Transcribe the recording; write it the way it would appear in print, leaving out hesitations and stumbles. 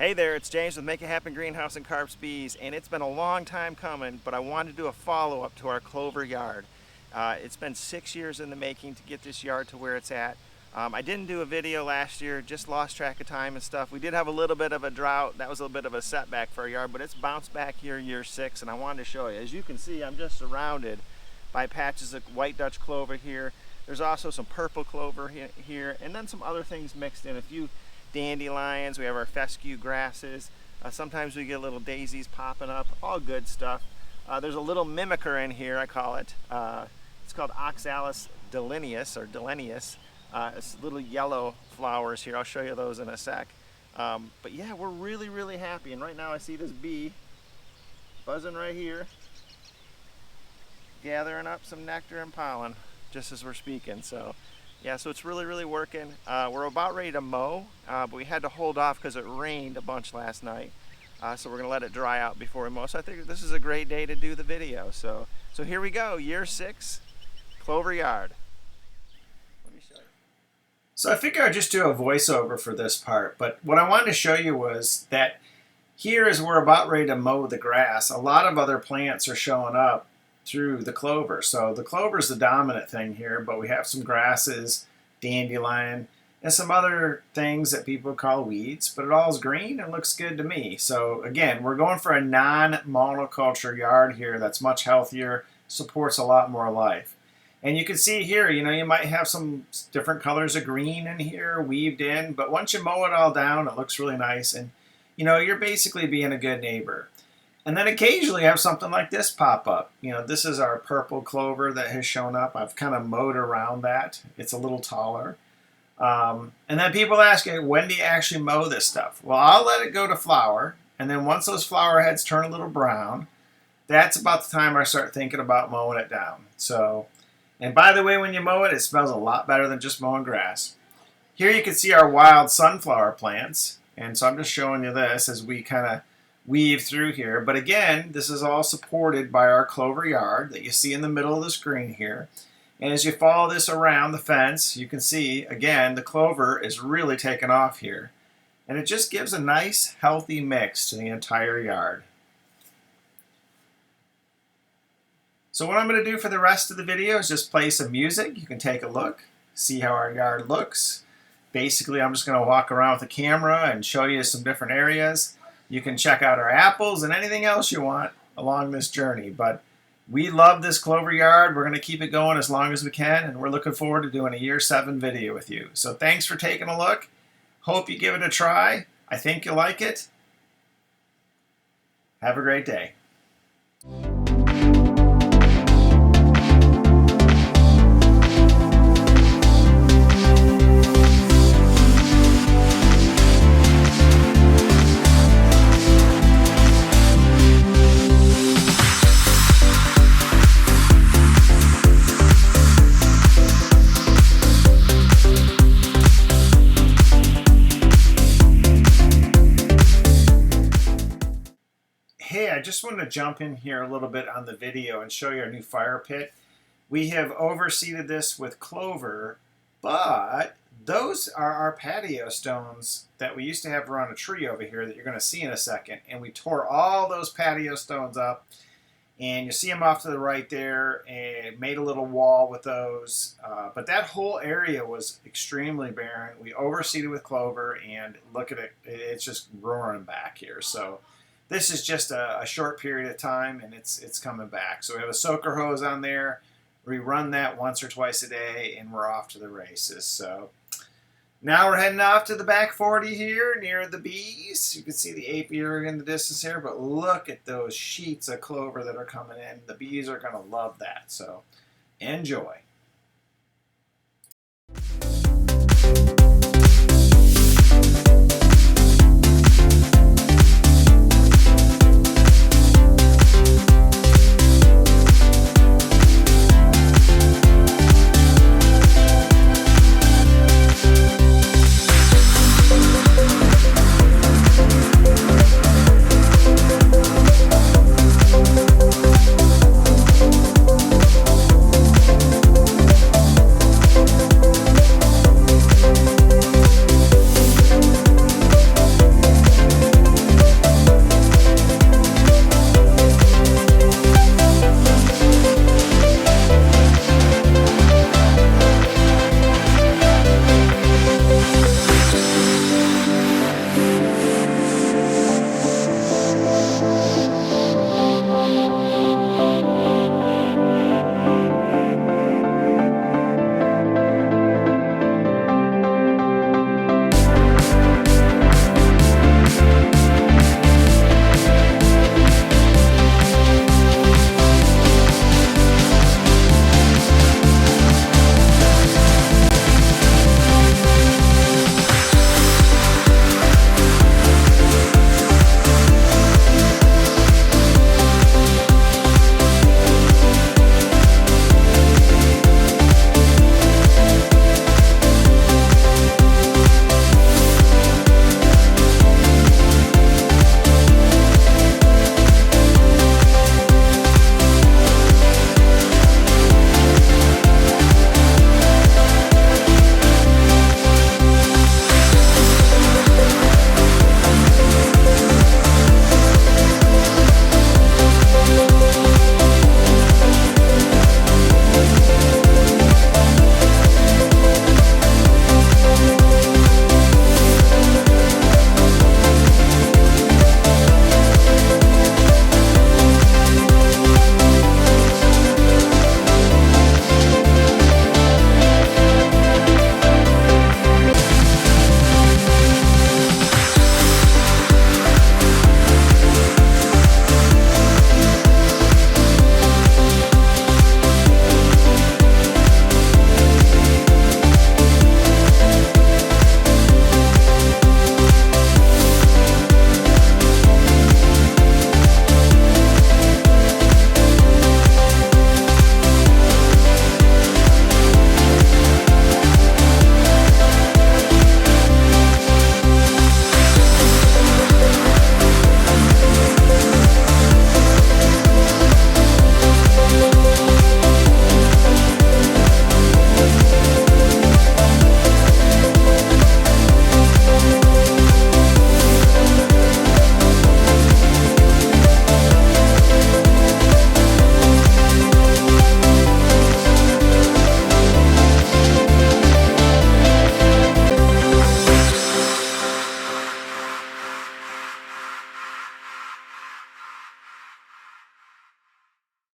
Hey there, it's James with Make It Happen Greenhouse and Carps Bees, and it's been a long time coming, but I wanted to do a follow-up to our Clover yard. It's been 6 years in the making to get this yard to where it's at. I didn't do a video last year, just lost track of time and stuff. We did have a little bit of a drought. That was a little bit of a setback for our yard, but it's bounced back here year 6, and I wanted to show you. As you can see, I'm just surrounded by patches of white Dutch clover here. There's also some purple clover here, and then some other things mixed in. A few dandelions, we have our fescue grasses, sometimes we get little daisies popping up, all good stuff. There's a little mimicker in here, I call it. It's called Oxalis delineus. It's little yellow flowers here. I'll show you those in a sec. But yeah, we're really happy, and right now I see this bee buzzing right here, gathering up some nectar and pollen just as we're speaking. So yeah, so it's really working. We're about ready to mow, but we had to hold off because it rained a bunch last night. So we're gonna let it dry out before we mow. So I think this is a great day to do the video. So here we go, year 6, Clover yard. Let me show you. So I figured I'd just do a voiceover for this part, but what I wanted to show you was that here as we're about ready to mow the grass, a lot of other plants are showing up through the clover. So the clover is the dominant thing here, but we have some grasses, dandelion, and some other things that people call weeds, but it all is green and looks good to me. So again, we're going for a non-monoculture yard here that's much healthier, supports a lot more life. And you can see here, you know, you might have some different colors of green in here weaved in, but once you mow it all down, it looks really nice, and you know, you're basically being a good neighbor. And then occasionally have something like this pop up. You know, this is our purple clover that has shown up. I've kind of mowed around that. It's a little taller. And then people ask me, when do you actually mow this stuff? Well, I'll let it go to flower. And then once those flower heads turn a little brown, that's about the time I start thinking about mowing it down. So, and by the way, when you mow it, it smells a lot better than just mowing grass. Here you can see our wild sunflower plants. And so I'm just showing you this as we kind of weave through here. But again, this is all supported by our clover yard that you see in the middle of the screen here. And as you follow this around the fence, you can see, again, the clover is really taking off here. And it just gives a nice, healthy mix to the entire yard. So what I'm going to do for the rest of the video is just play some music. You can take a look, see how our yard looks. Basically, I'm just going to walk around with the camera and show you some different areas. You can check out our apples and anything else you want along this journey. But we love this clover yard. We're going to keep it going as long as we can, and we're looking forward to doing a year 7 video with you. So thanks for taking a look. Hope you give it a try. I think you'll like it. Have a great day. Hey, I just wanted to jump in here a little bit on the video and show you our new fire pit. We have overseeded this with clover, but those are our patio stones that we used to have around a tree over here that you're going to see in a second. And we tore all those patio stones up, and you see them off to the right there, and made a little wall with those. But that whole area was extremely barren. We overseeded with clover, and look at it, it's just roaring back here. So this is just a short period of time, and it's coming back. So we have a soaker hose on there. We run that once or twice a day, and we're off to the races. So now we're heading off to the back 40 here near the bees. You can see the apiary in the distance here, but look at those sheets of clover that are coming in. The bees are going to love that. So enjoy.